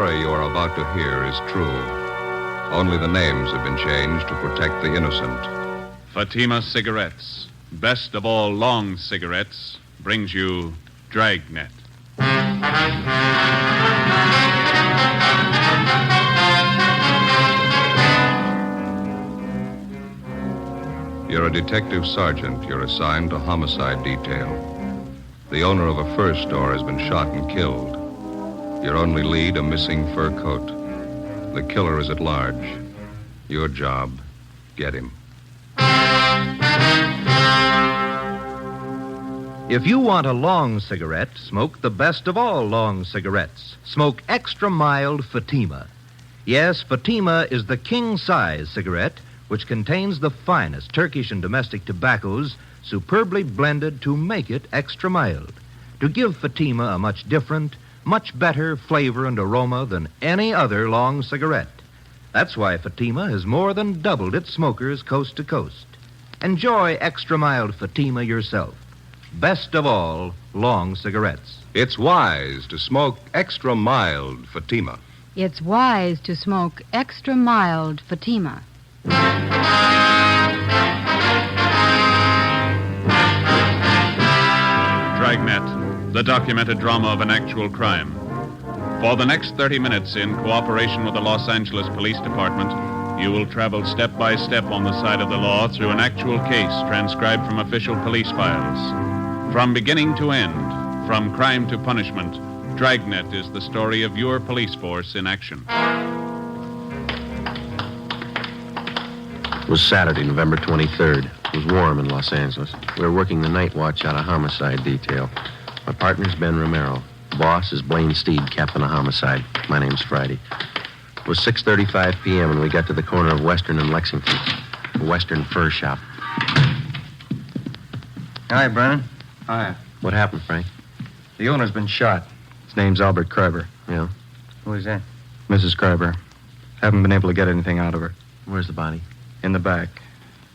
story you are about to hear is true. Only the names have been changed to protect the innocent. Fatima Cigarettes, best of all long cigarettes, brings you Dragnet. You're a detective sergeant. You're assigned to homicide detail. The owner of a fur store has been shot and killed. Your only lead, a missing fur coat. The killer is at large. Your job, get him. If you want a long cigarette, smoke the best of all long cigarettes. Smoke extra mild Fatima. Yes, Fatima is the king-size cigarette which contains the finest Turkish and domestic tobaccos superbly blended to make it extra mild, to give Fatima a much different, much better flavor and aroma than any other long cigarette. That's why Fatima has more than doubled its smokers coast to coast. Enjoy extra mild Fatima yourself. Best of all, long cigarettes. It's wise to smoke extra mild Fatima. It's wise to smoke extra mild Fatima. Dragnet, the documented drama of an actual crime. For the next 30 minutes, in cooperation with the Los Angeles Police Department, you will travel step by step on the side of the law through an actual case transcribed from official police files. From beginning to end, from crime to punishment, Dragnet is the story of your police force in action. It was Saturday, November 23rd. It was warm in Los Angeles. We were working the night watch out of homicide detail. My partner's Ben Romero. Boss is Blaine Steed, captain of homicide. My name's Friday. It was 6:35 p.m. when we got to the corner of Western and Lexington, a Western fur shop. Hi, Brennan. Hi. What happened, Frank? The owner's been shot. His name's Albert Kreiber. Yeah? Who is that? Mrs. Kreiber. Haven't been able to get anything out of her. Where's the body? In the back.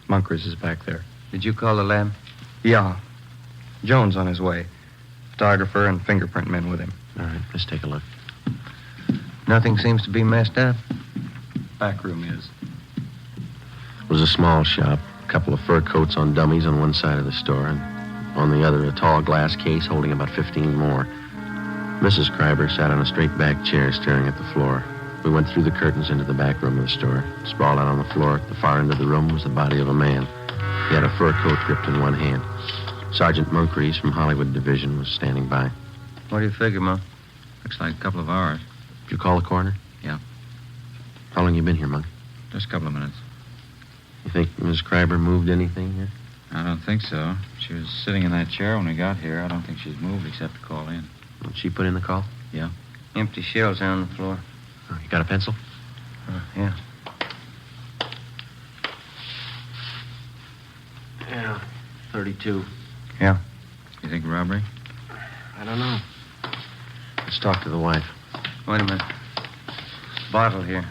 Munkers is back there. Did you call the lab? Yeah. Jones on his way. Photographer and fingerprint men with him. All right, let's take a look. Nothing seems to be messed up. Back room is. It was a small shop. A couple of fur coats on dummies on one side of the store, and on the other, a tall glass case holding about 15 more. Mrs. Kreiber sat on a straight-back chair staring at the floor. We went through the curtains into the back room of the store. Sprawled out on the floor at the far end of the room was the body of a man. He had a fur coat gripped in one hand. Sergeant Moncrief from Hollywood Division was standing by. What do you figure, Monk? Looks like a couple of hours. Did you call the coroner? Yeah. How long you been here, Monk? Just a couple of minutes. You think Mrs. Kreiber moved anything here? I don't think so. She was sitting in that chair when we got here. I don't think she's moved except to call in. Did she put in the call? Yeah. Empty shells on the floor. Oh, you got a pencil? Yeah. Yeah, 32. Yeah. You think robbery? I don't know. Let's talk to the wife. Wait a minute. Bottle here.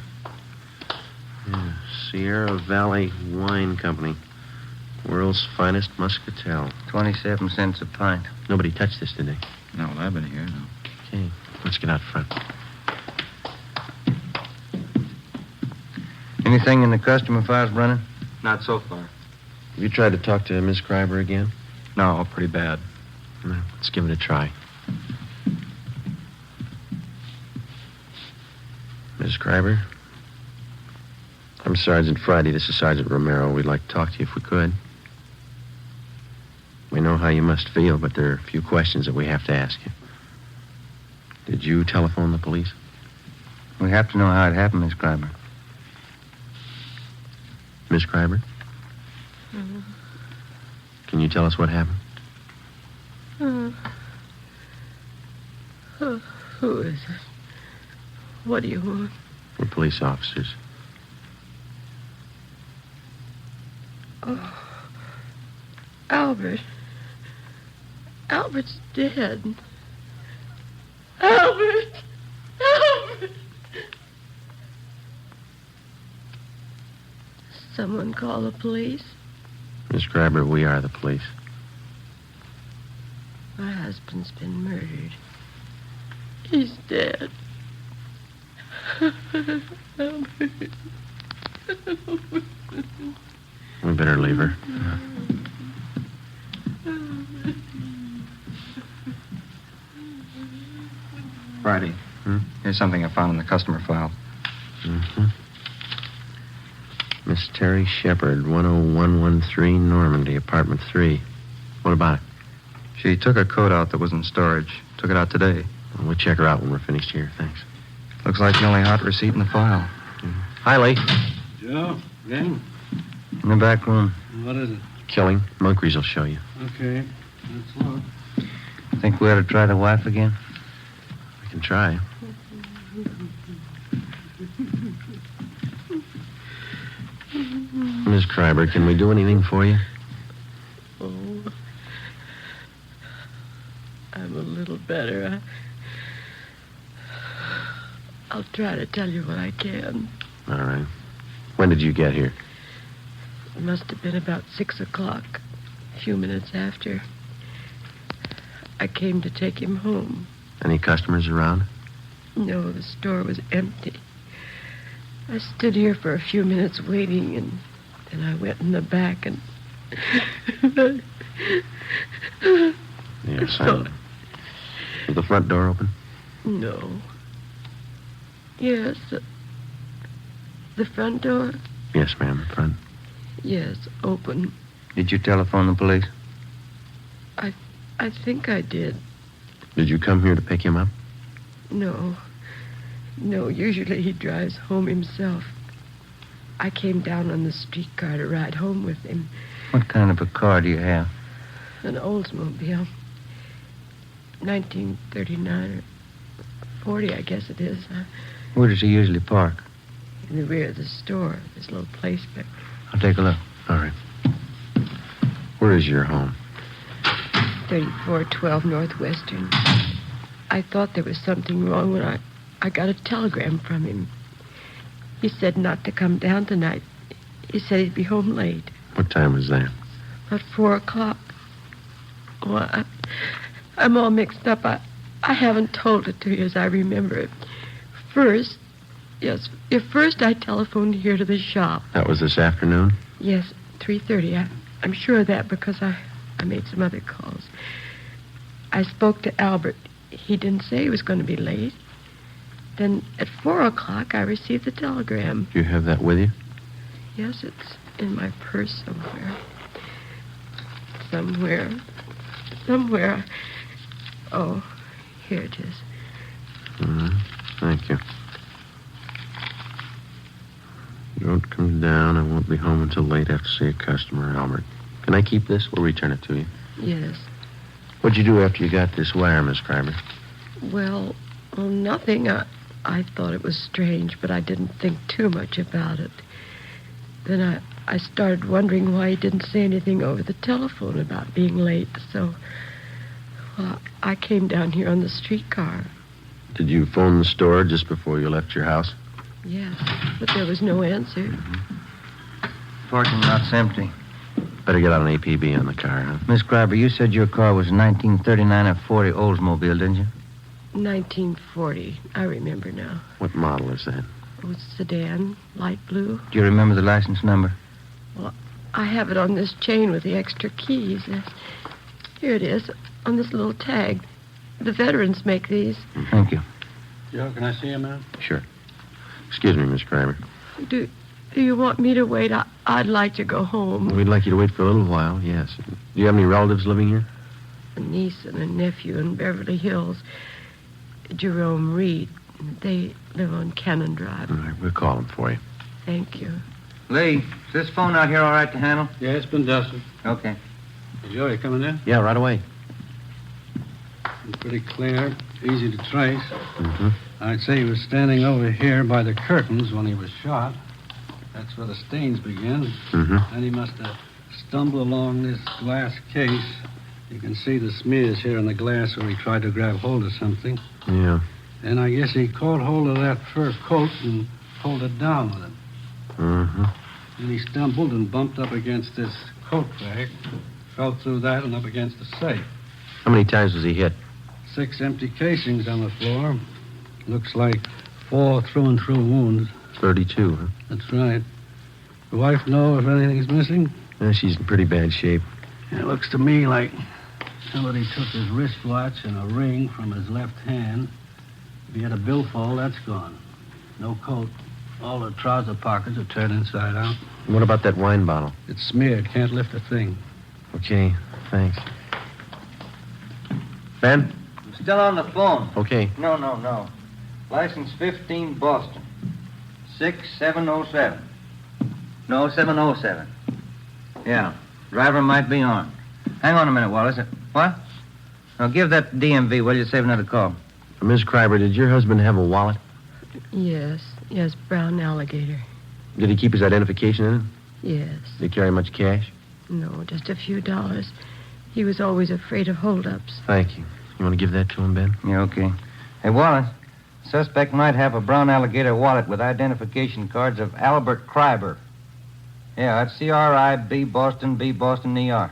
Yeah, Sierra Valley Wine Company. World's finest muscatel. 27 cents a pint. Nobody touched this today. No, well, I've been here, no. Okay, let's get out front. Anything in the customer files, Brennan? Not so far. Have you tried to talk to Miss Kreiber again? No, pretty bad. No, let's give it a try. Miss Kreiber? I'm Sergeant Friday. This is Sergeant Romero. We'd like to talk to you if we could. We know how you must feel, but there are a few questions that we have to ask you. Did you telephone the police? We have to know how it happened, Miss Kreiber. Miss Kreiber? Mm-hmm. Can you tell us what happened? Who is it? What do you want? We're police officers. Oh, Albert. Albert's dead. Albert! Albert! Someone call the police? Miss Kreiber, we are the police. My husband's been murdered. He's dead. We better leave her. Friday. Here's something I found in the customer file. Mm-hmm. Miss Terry Shepard, 10113 Normandy, apartment 3. What about it? She took a coat out that was in storage. Took it out today. Well, we'll check her out when we're finished here. Thanks. Looks like the only hot receipt in the file. Hi, Lee. Joe, Ben, In the back room. what is it? Killing. Moncrief will show you. Okay, let's look. Think we ought to try the wife again? We can try. Miss Kreiber, can we do anything for you? Oh, I'm a little better. I'll try to tell you what I can. All right. When did you get here? It must have been about 6 o'clock, a few minutes after. I came to take him home. Any customers around? No, the store was empty. I stood here for a few minutes waiting, and then I went in the back and... Yes, I... Was the front door open? No. Yes, the front door? Yes, ma'am, the front. Yes, open. Did you telephone the police? I think I did. Did you come here to pick him up? No. No, usually he drives home himself. I came down on the streetcar to ride home with him. What kind of a car do you have? An Oldsmobile. 1939 or 40, I guess it is. Where does he usually park? In the rear of the store. This little place back. I'll take a look. All right. Where is your home? 3412 Northwestern. I thought there was something wrong when I got a telegram from him. He said not to come down tonight. He said he'd be home late. What time was that? About 4 o'clock. Well, I'm all mixed up. I haven't told it to you as I remember it. First I telephoned here to the shop. That was this afternoon? Yes, 3:30. I'm sure of that because I made some other calls. I spoke to Albert. He didn't say he was going to be late. Then at 4 o'clock, I received the telegram. Do you have that with you? Yes, it's in my purse somewhere. Somewhere. Oh, here it is. Thank you. Don't come down. I won't be home until late after see a customer, Albert. Can I keep this? We'll return it to you. Yes. What'd you do after you got this wire, Miss Kreiber? Well, nothing. I thought it was strange, but I didn't think too much about it. Then I started wondering why he didn't say anything over the telephone about being late, so... Well, I came down here on the streetcar. Did you phone the store just before you left your house? Yes, but there was no answer. Parking lot's empty. Better get out an APB on the car, huh? Miss Kreiber, you said your car was a 1939 or 40 Oldsmobile, didn't you? 1940. I remember now. What model is that? It was sedan, light blue. Do you remember the license number? Well, I have it on this chain with the extra keys. Here it is, on this little tag. The veterans make these. Thank you. Joe, can I see him, man? Sure. Excuse me, Miss Kreiber. Do you want me to wait? I'd like to go home. We'd like you to wait for a little while, yes. Do you have any relatives living here? A niece and a nephew in Beverly Hills. Jerome Reed. They live on Cannon Drive. All right, we'll call them for you. Thank you. Lee, is this phone out here all right to handle? Yeah, it's been dusted. Okay. Joe, you coming in? Yeah, right away. It's pretty clear, easy to trace. Mm-hmm. I'd say he was standing over here by the curtains when he was shot. That's where the stains begin. Mm-hmm. Then he must have stumbled along this glass case. You can see the smears here in the glass where he tried to grab hold of something. Yeah. And I guess he caught hold of that fur coat and pulled it down with it. Mm-hmm. Then he stumbled and bumped up against this coat bag, fell through that and up against the safe. How many times was he hit? 6 empty casings on the floor. Looks like 4 through-and-through wounds. 32, huh? That's right. Your wife know if anything's missing? Yeah, she's in pretty bad shape. It looks to me like somebody took his wristwatch and a ring from his left hand. If he had a billfold, that's gone. No coat. All the trouser pockets are turned inside out. What about that wine bottle? It's smeared. Can't lift a thing. Okay, thanks. Ben? I'm still on the phone. Okay. No. License 15 Boston. 6707. No, 707. Yeah. Driver might be armed. Hang on a minute, Wallace. What? Now give that DMV, will you? Save another call. Miss Kreiber, did your husband have a wallet? Yes, brown alligator. Did he keep his identification in it? Yes. Did he carry much cash? No, just a few dollars. He was always afraid of holdups. Thank you. You want to give that to him, Ben? Yeah, okay. Hey, Wallace, suspect might have a brown alligator wallet with identification cards of Albert Kreiber. Yeah, that's C-R-I-B, Boston, B, Boston, E-R.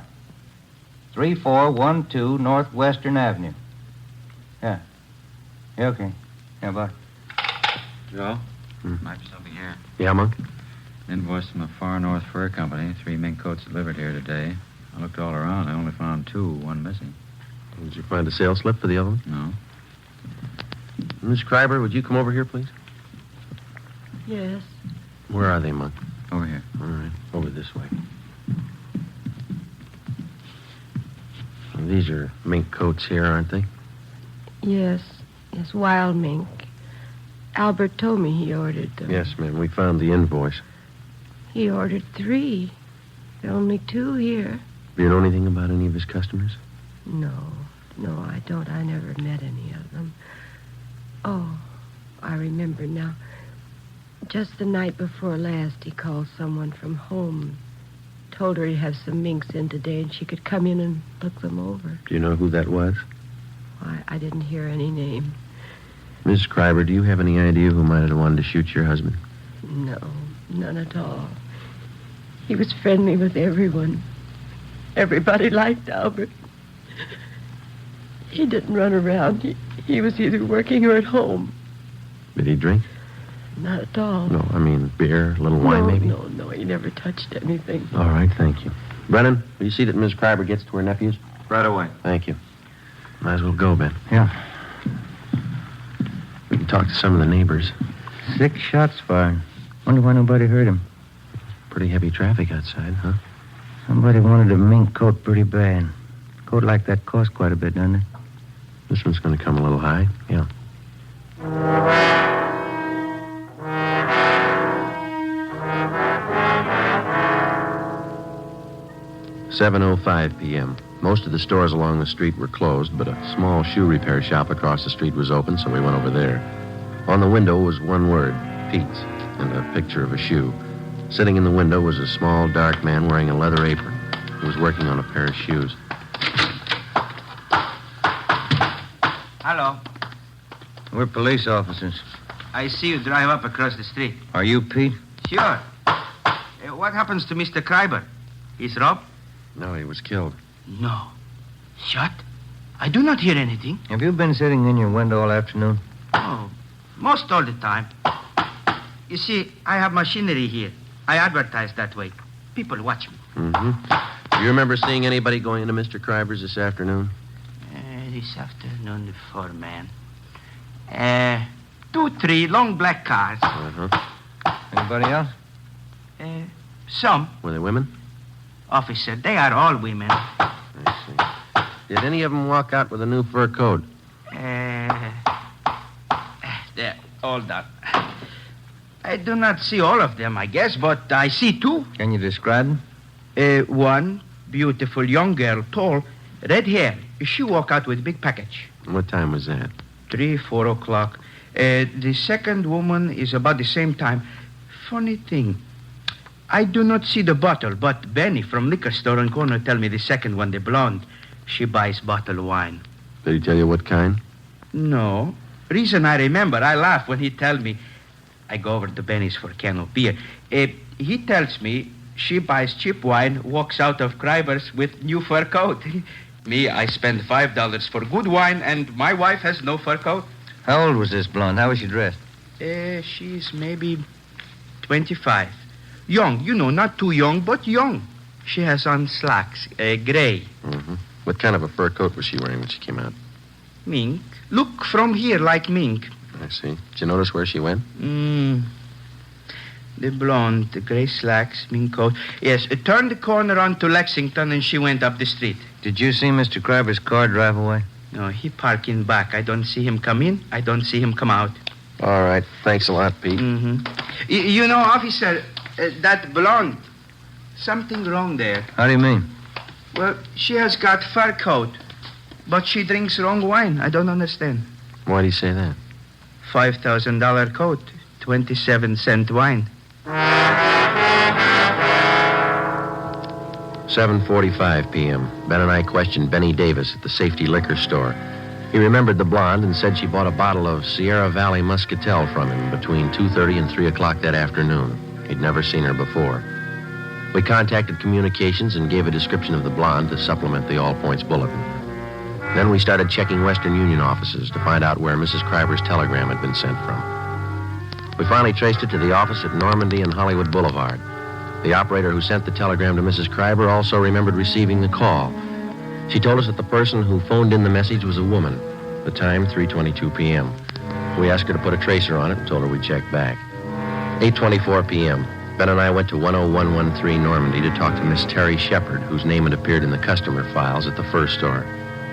3412 Northwestern Avenue. Yeah. Yeah, okay. Yeah, bye. Joe? Might be something here. Yeah, Monk? Invoice from the Far North Fur Company. 3 mink coats delivered here today. I looked all around. I only found 2, 1 missing. Did you find a sales slip for the other one? No. Miss Kreiber, would you come over here, please? Yes. Where are they, Monk? Over here. All right, over this way. Well, these are mink coats here, aren't they? Yes, wild mink. Albert told me he ordered them. Yes, ma'am. We found the invoice. He ordered 3. There are only 2 here. Do you know anything about any of his customers? No, I don't. I never met any of them. Oh, I remember now. Just the night before last, he called someone from home. Told her he'd have some minks in today and she could come in and look them over. Do you know who that was? Why, I didn't hear any name. Miss Kreiber, do you have any idea who might have wanted to shoot your husband? No, none at all. He was friendly with everyone. Everybody liked Albert. He didn't run around. He was either working or at home. Did he drink? Not at all. No, I mean beer, a little wine, maybe? No, he never touched anything. All right, thank you. Brennan, will you see that Miss Kreiber gets to her nephews? Right away. Thank you. Might as well go, Ben. Yeah. We can talk to some of the neighbors. 6 shots fired. Wonder why nobody heard him. Pretty heavy traffic outside, huh? Somebody wanted a mink coat pretty bad. A coat like that costs quite a bit, doesn't it? This one's going to come a little high. Yeah. "7:05 p.m. Most of the stores along the street were closed, but a small shoe repair shop across the street was open, so we went over there. On the window was one word, Pete's, and a picture of a shoe. Sitting in the window was a small, dark man wearing a leather apron. He was working on a pair of shoes. Hello. We're police officers. I see you drive up across the street. Are you Pete? Sure. What happens to Mr. Kreiber? He's robbed? No, he was killed. No. Shot? I do not hear anything. Have you been sitting in your window all afternoon? Oh, most all the time. You see, I have machinery here. I advertise that way. People watch me. Mm-hmm. Do you remember seeing anybody going into Mr. Kreiber's this afternoon? This afternoon, the 4 man. 2, 3 long black cars. Uh-huh. Anybody else? Some. Were they women? Officer, they are all women. I see. Did any of them walk out with a new fur coat? There, all done. I do not see all of them, I guess, but I see 2. Can you describe them? One beautiful young girl, tall, red hair. She walked out with a big package. What time was that? 3, 4 o'clock. The second woman is about the same time. Funny thing. I do not see the bottle, but Benny from liquor store on corner tell me the second one, the blonde. She buys bottle of wine. Did he tell you what kind? No. Reason I remember, I laugh when he tell me. I go over to Benny's for a can of beer. He tells me she buys cheap wine, walks out of Kreiber's with new fur coat. Me, I spend $5 for good wine, and my wife has no fur coat. How old was this blonde? How was she dressed? She's maybe 25. Young, not too young, but young. She has on slacks, gray. Mm-hmm. What kind of a fur coat was she wearing when she came out? Mink. Look from here like mink. I see. Did you notice where she went? The blonde, the gray slacks, mink coat. Yes, turned the corner onto Lexington and she went up the street. Did you see Mr. Kreiber's car drive away? No, he parked in back. I don't see him come in. I don't see him come out. All right. Thanks a lot, Pete. Mm-hmm. Officer, that blonde, something wrong there. How do you mean? Well, she has got fur coat, but she drinks wrong wine. I don't understand. Why do you say that? $5,000 coat, 27-cent wine. 7:45 p.m. Ben and I questioned Benny Davis at the Safety Liquor Store. He remembered the blonde and said she bought a bottle of Sierra Valley Muscatel from him between 2:30 and 3 o'clock that afternoon. He'd never seen her before. We contacted communications and gave a description of the blonde to supplement the All Points Bulletin. Then we started checking Western Union offices to find out where Mrs. Kreiber's telegram had been sent from. We finally traced it to the office at Normandy and Hollywood Boulevard. The operator who sent the telegram to Mrs. Kreiber also remembered receiving the call. She told us that the person who phoned in the message was a woman. The time, 3:22 p.m. We asked her to put a tracer on it and told her we'd check back. 8:24 p.m. Ben and I went to 10113 Normandy to talk to Miss Terry Shepard, whose name had appeared in the customer files at the fur store.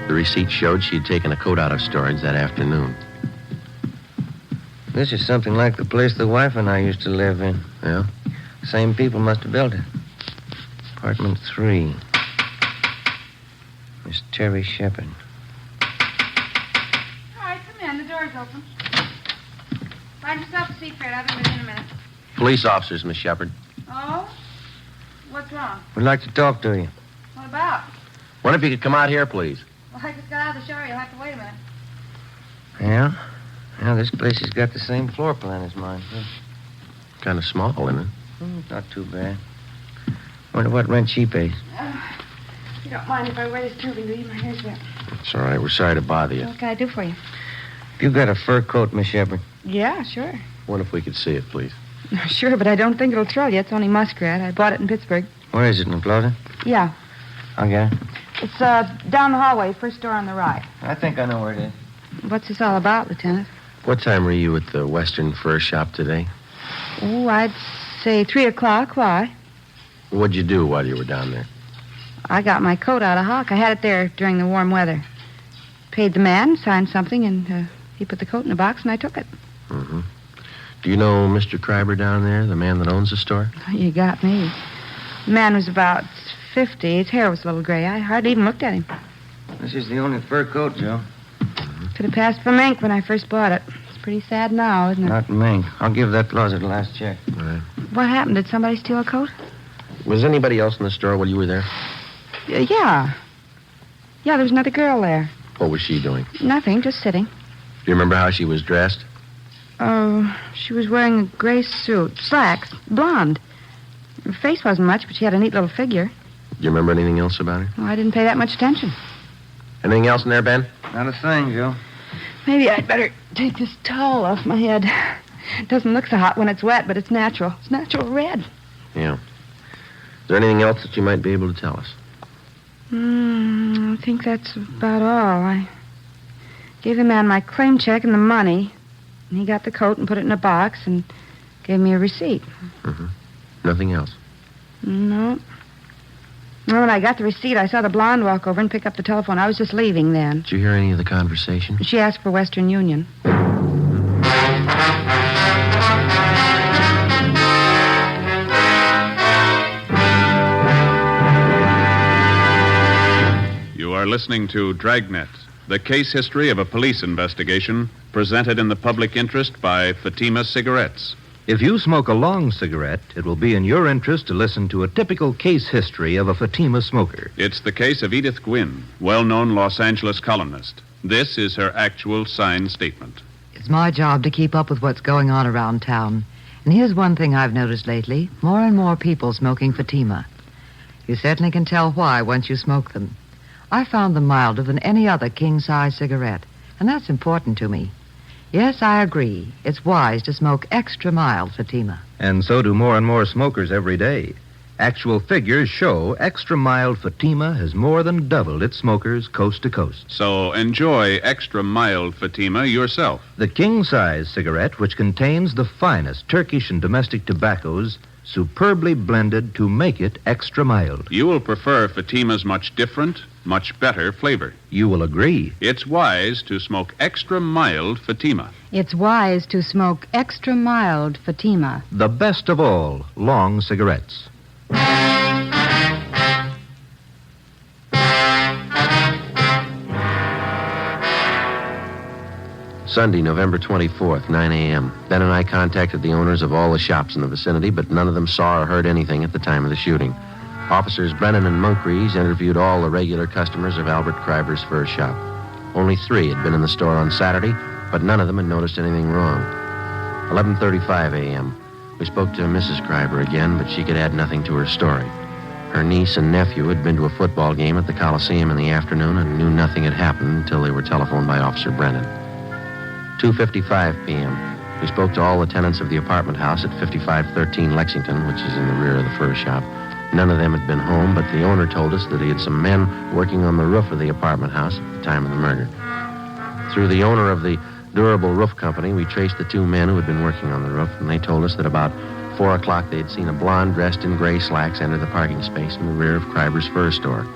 The receipt showed she'd taken a coat out of storage that afternoon. This is something like the place the wife and I used to live in. Yeah? Same people must have built it. Apartment 3. Miss Terry Shepard. All right, come in. The door's open. Find yourself a seat, Fred. I'll be within a minute. Police officers, Miss Shepard. Oh? What's wrong? We'd like to talk to you. What about? Wonder if you could come out here, please. Well, I just got out of the shower. You'll have to wait a minute. Yeah? Yeah, this place has got the same floor plan as mine. Kind of small, isn't it? Not too bad. Wonder what rent she pays. If you don't mind if I wear this tubing, do you? My hair's wet. It's all right. We're sorry to bother you. What can I do for you? You got a fur coat, Miss Shepard? Yeah, sure. Wonder if we could see it, please. Sure, but I don't think it'll thrill you. It's only muskrat. I bought it in Pittsburgh. Where is it, in the closet? Yeah. I'll get it. It's down the hallway, first door on the right. I think I know where it is. What's this all about, Lieutenant? What time were you at the Western Fur Shop today? Oh, I'd say 3 o'clock. Why? What'd you do while you were down there? I got my coat out of hock. I had it there during the warm weather. Paid the man, signed something, and he put the coat in a box, and I took it. Mm-hmm. Do you know Mr. Kreiber down there, the man that owns the store? You got me. The man was about 50. His hair was a little gray. I hardly even looked at him. This is the only fur coat, Joe. Could have passed for mink when I first bought it. It's pretty sad now, isn't it? Not mink. I'll give that closet a last check. All right. What happened? Did somebody steal a coat? Was anybody else in the store while you were there? Yeah. Yeah, there was another girl there. What was she doing? Nothing, just sitting. Do you remember how she was dressed? Oh, she was wearing a gray suit. Slacks. Blonde. Her face wasn't much, but she had a neat little figure. Do you remember anything else about her? Oh, I didn't pay that much attention. Anything else in there, Ben? Not a thing, Joe. Maybe I'd better take this towel off my head. It doesn't look so hot when it's wet, but it's natural. It's natural red. Yeah. Is there anything else that you might be able to tell us? I think that's about all. I gave the man my claim check and the money, and he got the coat and put it in a box and gave me a receipt. Mm-hmm. Nothing else? No. Well, when I got the receipt, I saw the blonde walk over and pick up the telephone. I was just leaving then. Did you hear any of the conversation? She asked for Western Union. You are listening to Dragnet, the case history of a police investigation presented in the public interest by Fatima Cigarettes. If you smoke a long cigarette, it will be in your interest to listen to a typical case history of a Fatima smoker. It's the case of Edith Gwynn, well-known Los Angeles columnist. This is her actual signed statement. It's my job to keep up with what's going on around town. And here's one thing I've noticed lately. More and more people smoking Fatima. You certainly can tell why once you smoke them. I found them milder than any other king-size cigarette, and that's important to me. Yes, I agree. It's wise to smoke extra mild Fatima. And so do more and more smokers every day. Actual figures show extra mild Fatima has more than doubled its smokers coast to coast. So enjoy extra mild Fatima yourself. The king-size cigarette, which contains the finest Turkish and domestic tobaccos, superbly blended to make it extra mild. You will prefer Fatima's much different, much better flavor. You will agree. It's wise to smoke extra mild Fatima. It's wise to smoke extra mild Fatima. The best of all long cigarettes. Sunday, November 24th, 9 a.m. Ben and I contacted the owners of all the shops in the vicinity, but none of them saw or heard anything at the time of the shooting. Officers Brennan and Moncrief interviewed all the regular customers of Albert Kreiber's fur shop. Only 3 had been in the store on Saturday, but none of them had noticed anything wrong. 11:35 a.m. We spoke to Mrs. Kreiber again, but she could add nothing to her story. Her niece and nephew had been to a football game at the Coliseum in the afternoon and knew nothing had happened until they were telephoned by Officer Brennan. 2:55 p.m. We spoke to all the tenants of the apartment house at 5513 Lexington, which is in the rear of the fur shop. None of them had been home, but the owner told us that he had some men working on the roof of the apartment house at the time of the murder. Through the owner of the durable roof company, we traced the 2 men who had been working on the roof, and they told us that about 4 o'clock they had seen a blonde dressed in gray slacks enter the parking space in the rear of Kreiber's fur store.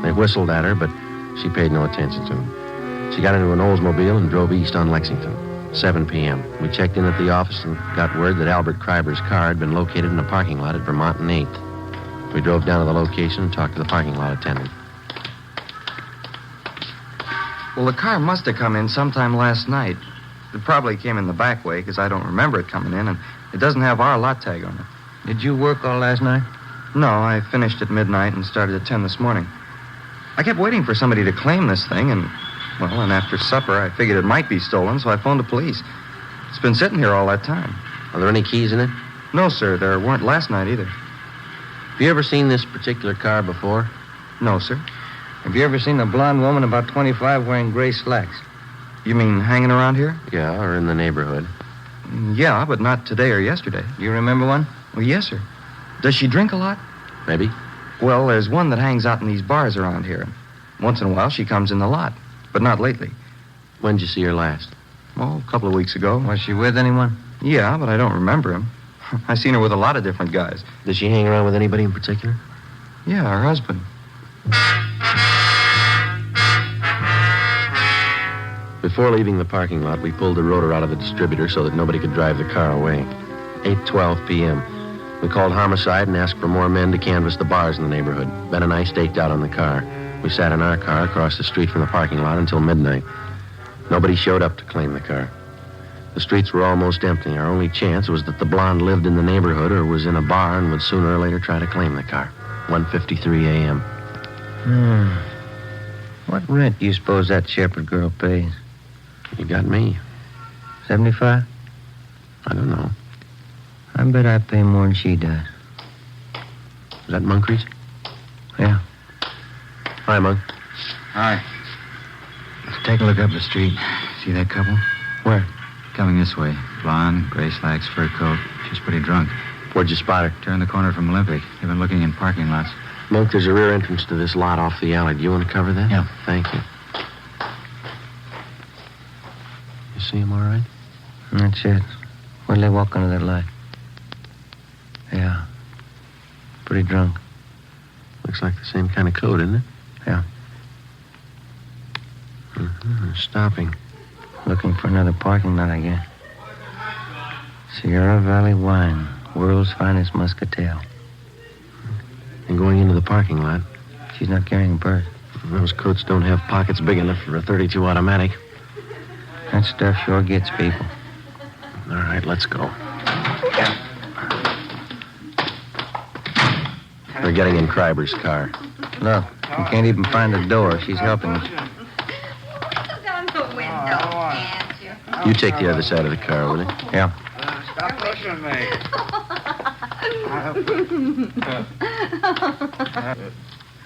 They whistled at her, but she paid no attention to them. She got into an Oldsmobile and drove east on Lexington. 7 p.m. We checked in at the office and got word that Albert Kreiber's car had been located in a parking lot at Vermont and 8th. We drove down to the location and talked to the parking lot attendant. Well, the car must have come in sometime last night. It probably came in the back way, because I don't remember it coming in, and it doesn't have our lot tag on it. Did you work all last night? No, I finished at midnight and started at 10 this morning. I kept waiting for somebody to claim this thing, and after supper, I figured it might be stolen, so I phoned the police. It's been sitting here all that time. Are there any keys in it? No, sir, there weren't last night either. Have you ever seen this particular car before? No, sir. Have you ever seen a blonde woman about 25 wearing gray slacks? You mean hanging around here? Yeah, or in the neighborhood. Yeah, but not today or yesterday. Do you remember one? Well, yes, sir. Does she drink a lot? Maybe. Well, there's one that hangs out in these bars around here. Once in a while, she comes in the lot, but not lately. When'd you see her last? Oh, a couple of weeks ago. Was she with anyone? Yeah, but I don't remember him. I seen her with a lot of different guys. Does she hang around with anybody in particular? Yeah, her husband. Before leaving the parking lot, we pulled the rotor out of the distributor so that nobody could drive the car away. 8:12 p.m. We called homicide and asked for more men to canvass the bars in the neighborhood. Ben and I staked out on the car. We sat in our car across the street from the parking lot until midnight. Nobody showed up to claim the car. The streets were almost empty. Our only chance was that the blonde lived in the neighborhood or was in a bar and would sooner or later try to claim the car. 1:53 a.m. What rent do you suppose that Shepherd girl pays? You got me. 75? I don't know. I bet I pay more than she does. Is that Moncrief? Yeah. Hi, Monk. Hi. Take a look up the street. See that couple? Where? Coming this way. Blonde, gray slacks, fur coat. She's pretty drunk. Where'd you spot her? Turned the corner from Olympic. They've been looking in parking lots. Monk, there's a rear entrance to this lot off the alley. Do you want to cover that? Yeah. Thank you. You see him all right? That's it. Where'd they walk under that light? Yeah. Pretty drunk. Looks like the same kind of coat, isn't it? Yeah. Stopping. Looking for another parking lot, I guess. Sierra Valley Wine, world's finest muscatel. And going into the parking lot. She's not carrying a purse. Those coats don't have pockets big enough for a .32 automatic. That stuff sure gets people. All right, let's go. We're getting in Kreiber's car. Look, we can't even find the door. She's helping us. You take the other side of the car, will you? Yeah. Stop pushing me.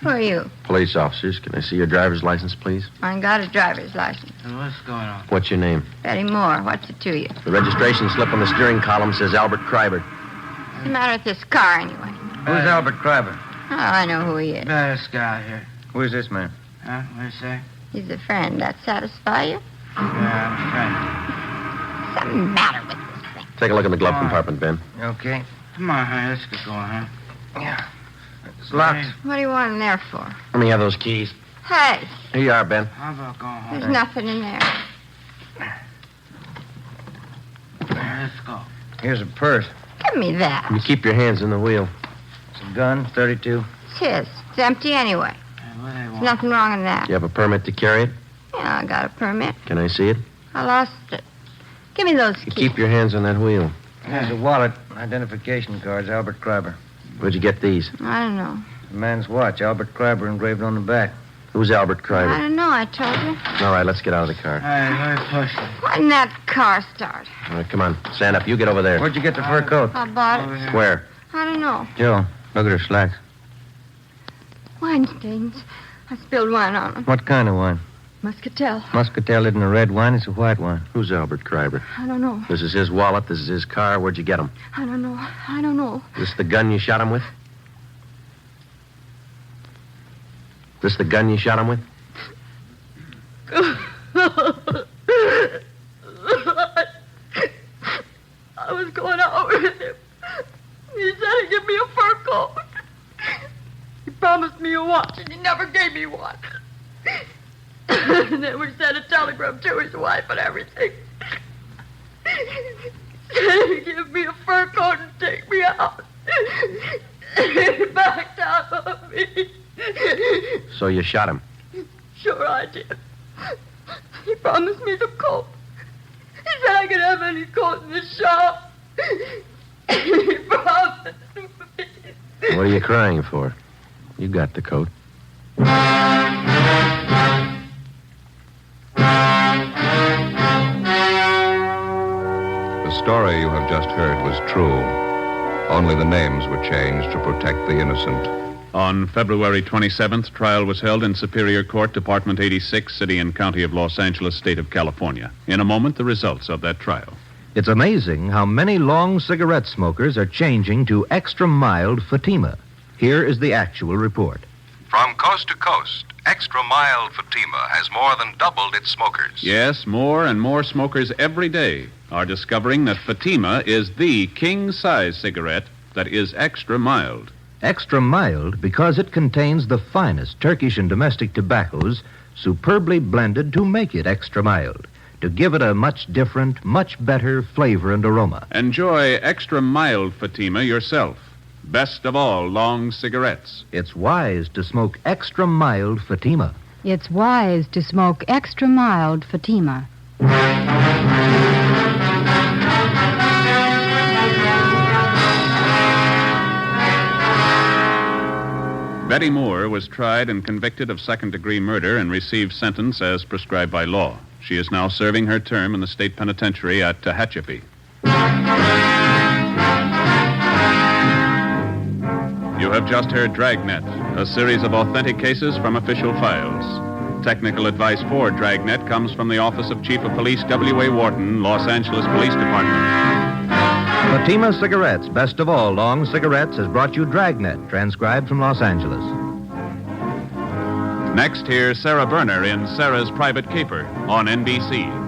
Who are you? Police officers. Can I see your driver's license, please? I got a driver's license. What's going on? What's your name? Betty Moore. What's it to you? The registration slip on the steering column says Albert Kreiber. What's the matter with this car, anyway? Who's Albert Kreiber? Oh, I know who he is. This guy here. Who is this man? Huh? What do you say? He's a friend. That satisfy you? Yeah, What's the matter with this thing? Take a look in the glove compartment, Ben. Okay. Come on, honey. Let's get going, huh? Yeah. It's locked. What do you want in there for? Let me have those keys. Hey, Here you are, Ben. How about going home? there's nothing in there. Let's go. Here's a purse. Give me that. You keep your hands in the wheel. Some gun, 32. It's his. It's empty anyway. What do they There's want? nothing wrong in that. You have a permit to carry it? Yeah, I got a permit. Can I see it? I lost it. Give me those You keys. keep your hands on that wheel. Here's a wallet, identification cards, Albert Kreiber. Where'd you get these? I don't know. The man's watch, Albert Kreiber engraved on the back. Who's Albert I Kreiber? don't know. I told you. All right, let's get out of the car. Hey, let me push it. Why didn't that car start? All right, come on. Stand up. You get over there. Where'd you get the fur coat? I bought it. Where? I don't know. Joe, look at her slacks. Wine stains. I spilled wine on them. What kind of wine? Muscatel. Muscatel isn't a red wine, it's a white wine. Who's Albert Kreiber? I don't know. This is his wallet. This is his car. Where'd you get him? I don't know. I don't know. This the gun you shot him with? This the gun you shot him with? I was going out with him. He said he'd give me a fur coat. He promised me a watch, and he never gave me one. And then we sent a telegram to his wife and everything. Said he'd give me a fur coat and take me out. He backed out on me. So you shot him. Sure I did. He promised me the coat. He said I could have any coat in the shop. He promised me. What are you crying for? You got the coat. The story you have just heard was true. Only the names were changed to protect the innocent. On February 27th, trial was held in Superior Court, Department 86, City and County of Los Angeles, State of California. In a moment, the results of that trial. It's amazing how many long cigarette smokers are changing to extra mild Fatima. Here is the actual report. From coast to coast, Extra Mild Fatima has more than doubled its smokers. Yes, more and more smokers every day are discovering that Fatima is the king-size cigarette that is extra mild. Extra mild because it contains the finest Turkish and domestic tobaccos superbly blended to make it extra mild, to give it a much different, much better flavor and aroma. Enjoy extra mild Fatima yourself. Best of all long cigarettes. It's wise to smoke extra mild Fatima. It's wise to smoke extra mild Fatima. Betty Moore was tried and convicted of second-degree murder and received sentence as prescribed by law. She is now serving her term in the state penitentiary at Tehachapi. You have just heard Dragnet, a series of authentic cases from official files. Technical advice for Dragnet comes from the Office of Chief of Police W.A. Wharton, Los Angeles Police Department. Fatima Cigarettes, best of all long cigarettes, has brought you Dragnet, transcribed from Los Angeles. Next, hear Sarah Berner in Sarah's Private Caper on NBC.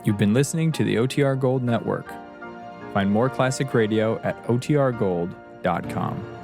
You've been listening to the OTR Gold Network. Find more classic radio at otrgold.com.